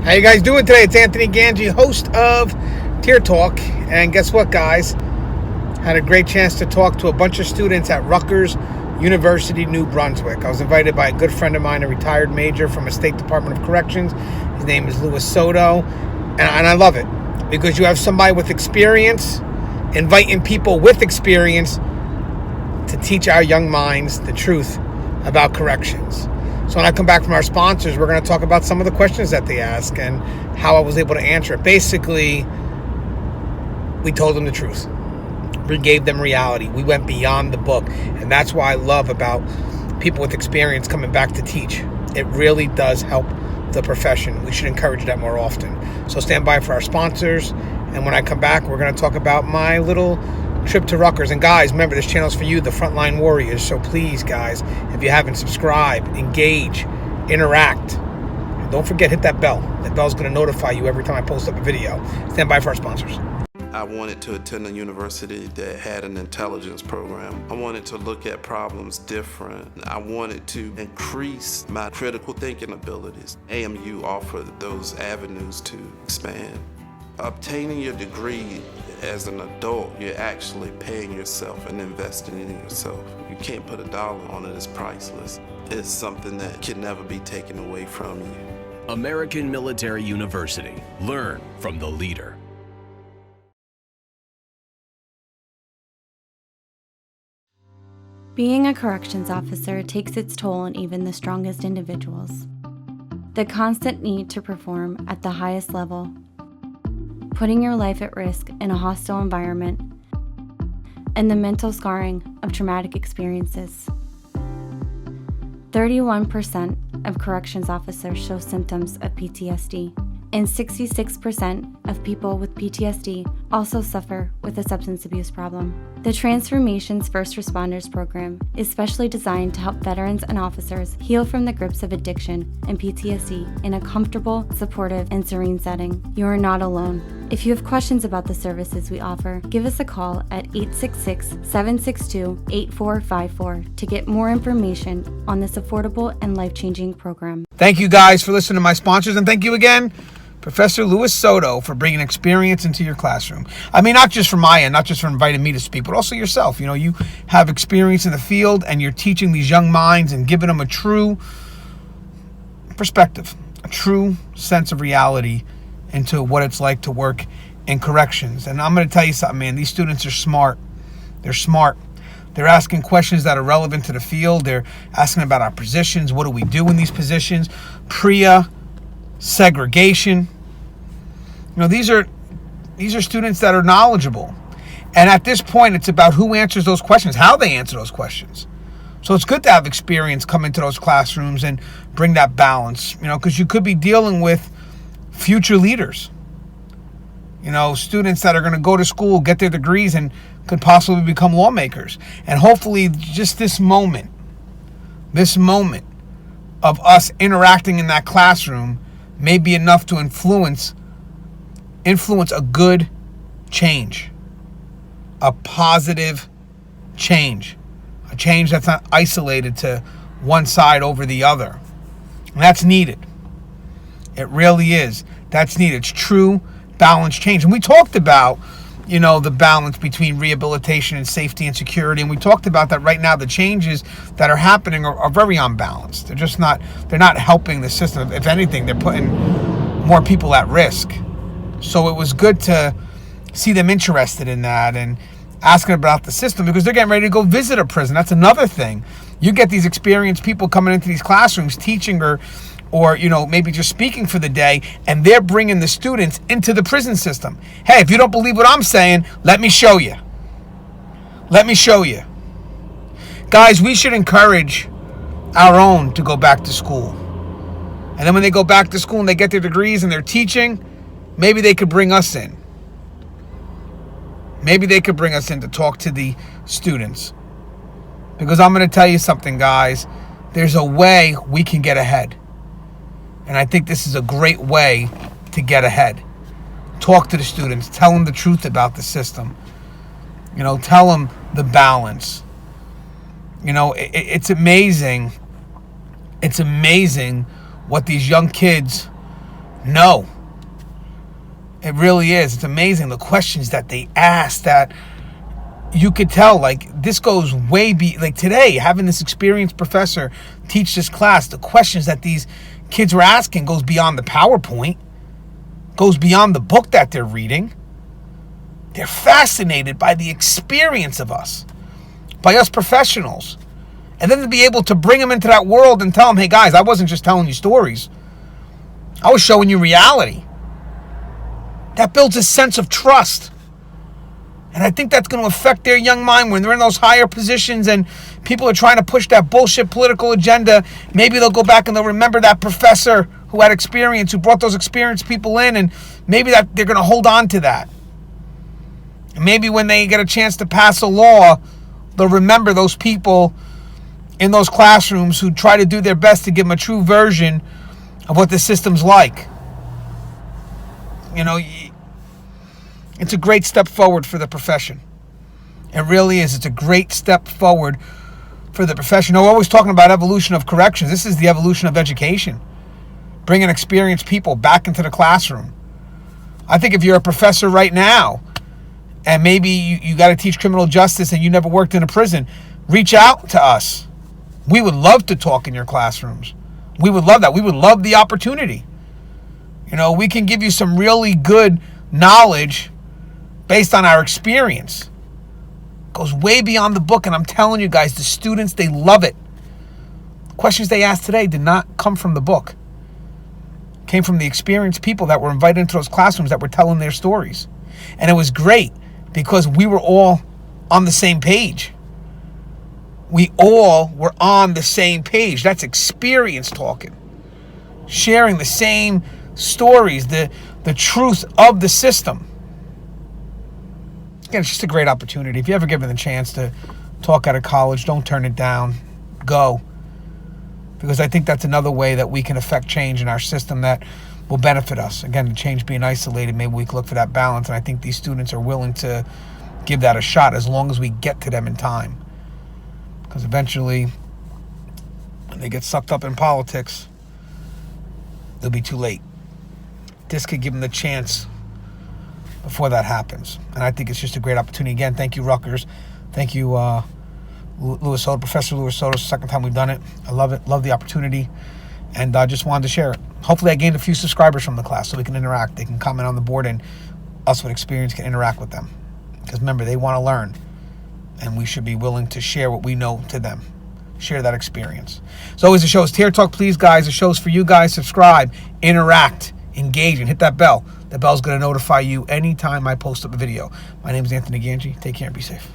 How you guys doing today? It's Anthony Gangi, host of Tier Talk. And guess what, guys? Had a great chance to talk to a bunch of students at Rutgers University, New Brunswick. I was invited by a good friend of mine, a retired major from a state department of corrections. His name is Louis Soto. And I love it because you have somebody with experience inviting people with experience to teach our young minds the truth about corrections. So when I come back from our sponsors, we're going to talk about some of the questions that they ask and how I was able to answer it. Basically, we told them the truth. We gave them reality. We went beyond the book. And that's why I love about people with experience coming back to teach. It really does help the profession. We should encourage that more often. So stand by for our sponsors. And when I come back, we're going to talk about my little trip to Rutgers. And guys, remember, this channel is for you, the frontline warriors. So please, guys, if you haven't, subscribe, engage, interact. And don't forget, hit that bell. That bell's going to notify you every time I post up a video. Stand by for our sponsors. I wanted to attend a university that had an intelligence program. I wanted to look at problems different. I wanted to increase my critical thinking abilities. AMU offered those avenues to expand. Obtaining your degree as an adult, you're actually paying yourself and investing in yourself. You can't put a dollar on it, it's priceless. It's something that can never be taken away from you. American Military University. Learn from the leader. Being a corrections officer takes its toll on even the strongest individuals. The constant need to perform at the highest level, putting your life at risk in a hostile environment, and the mental scarring of traumatic experiences. 31% of corrections officers show symptoms of PTSD, and 66% of people with PTSD also suffer with a substance abuse problem. The Transformations First Responders program is specially designed to help veterans and officers heal from the grips of addiction and PTSD in a comfortable, supportive, and serene setting. You are not alone. If you have questions about the services we offer, give us a call at 866-762-8454 to get more information on this affordable and life-changing program. Thank you guys for listening to my sponsors, and thank you again, Professor Louis Soto, for bringing experience into your classroom. I mean, not just from my end, not just for inviting me to speak, but also yourself. You know, you have experience in the field, and you're teaching these young minds and giving them a true perspective, a true sense of reality into what it's like to work in corrections. And I'm going to tell you something, man. These students are smart. They're smart. They're asking questions that are relevant to the field. They're asking about our positions. What do we do in these positions? PREA, segregation. You know, these are students that are knowledgeable. And at this point, it's about who answers those questions, how they answer those questions. So it's good to have experience come into those classrooms and bring that balance, you know, because you could be dealing with future leaders. You know, students that are going to go to school, get their degrees, and could possibly become lawmakers. And hopefully just this moment of us interacting in that classroom may be enough to influence a good change, a positive change, a change that's not isolated to one side over the other. And that's needed. It really is. That's needed. It's true balanced change. And we talked about, you know, the balance between rehabilitation and safety and security. And we talked about that right now. The changes that are happening are very unbalanced. They're not helping the system. If anything, they're putting more people at risk. So it was good to see them interested in that and asking about the system, because they're getting ready to go visit a prison. That's another thing. You get these experienced people coming into these classrooms teaching or you know, maybe just speaking for the day, and they're bringing the students into the prison system. Hey, if you don't believe what I'm saying, let me show you. Let me show you. Guys, we should encourage our own to go back to school. And then when they go back to school and they get their degrees and they're teaching, maybe they could bring us in. Maybe they could bring us in to talk to the students. Because I'm going to tell you something, guys. There's a way we can get ahead. And I think this is a great way to get ahead. Talk to the students. Tell them the truth about the system. You know, tell them the balance. You know, it's amazing. It's amazing what these young kids No. It really is. It's amazing the questions that they ask, that you could tell, like, this goes way like today, having this experienced professor teach this class, the questions that these kids were asking goes beyond the PowerPoint, goes beyond the book that they're reading. They're fascinated by the experience of us, by us professionals. And then to be able to bring them into that world and tell them, hey guys, I wasn't just telling you stories. I was showing you reality. That builds a sense of trust. And I think that's going to affect their young mind when they're in those higher positions and people are trying to push that bullshit political agenda. Maybe they'll go back and they'll remember that professor who had experience, who brought those experienced people in, and maybe that they're going to hold on to that. And maybe when they get a chance to pass a law, they'll remember those people in those classrooms who try to do their best to give them a true version of what the system's like. You know, it's a great step forward for the profession. It really is. It's a great step forward for the profession. We're always talking about evolution of corrections. This is the evolution of education. Bringing experienced people back into the classroom. I think if you're a professor right now, and maybe you got to teach criminal justice and you never worked in a prison, reach out to us. We would love to talk in your classrooms. We would love that. We would love the opportunity. You know, we can give you some really good knowledge based on our experience. It goes way beyond the book, and I'm telling you guys, the students, they love it. The questions they asked today did not come from the book. It came from the experienced people that were invited into those classrooms that were telling their stories. And it was great because we were all on the same page. We all were on the same page. That's experience talking. Sharing the same stories, the truth of the system. Again, it's just a great opportunity. If you ever given the chance to talk out of college, don't turn it down. Go. Because I think that's another way that we can affect change in our system that will benefit us. Again, the change being isolated, maybe we can look for that balance. And I think these students are willing to give that a shot as long as we get to them in time. Because eventually, when they get sucked up in politics, they'll be too late. This could give them the chance before that happens. And I think it's just a great opportunity. Again, thank you, Rutgers. Thank you, Louis Soto, Professor Louis Soto. It's the second time we've done it. I love it. Love the opportunity. And I just wanted to share it. Hopefully I gained a few subscribers from the class so we can interact. They can comment on the board and us with experience can interact with them. Because remember, they want to learn. And we should be willing to share what we know to them. Share that experience. So always the show is Tier Talk. Please, guys, the show's for you guys. Subscribe, interact, engage, and hit that bell. The bell's going to notify you anytime I post up a video. My name is Anthony Gangi. Take care and be safe.